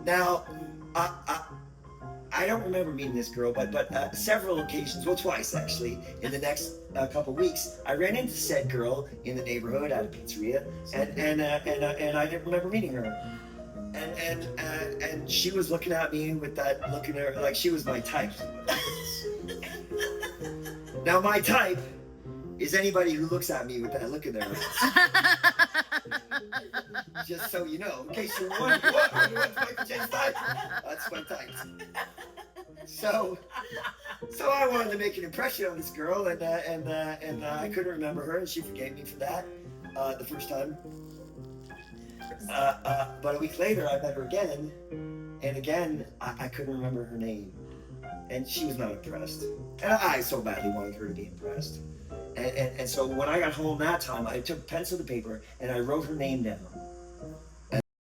Now, I don't remember meeting this girl, but several occasions, well, twice actually, in the next couple weeks, I ran into said girl in the neighborhood at a pizzeria, and I didn't remember meeting her. And she was looking at me with that look in her, like she was my type. Now, my type is anybody who looks at me with that look in their eyes. Just so you know, in case you're wondering, what's Michael J's type? That's my type. So I wanted to make an impression on this girl, and I couldn't remember her, and she forgave me for that the first time. But a week later, I met her again, and again, I couldn't remember her name. And she was not impressed. And I so badly wanted her to be impressed. And so when I got home that time, I took pencil to paper and I wrote her name down.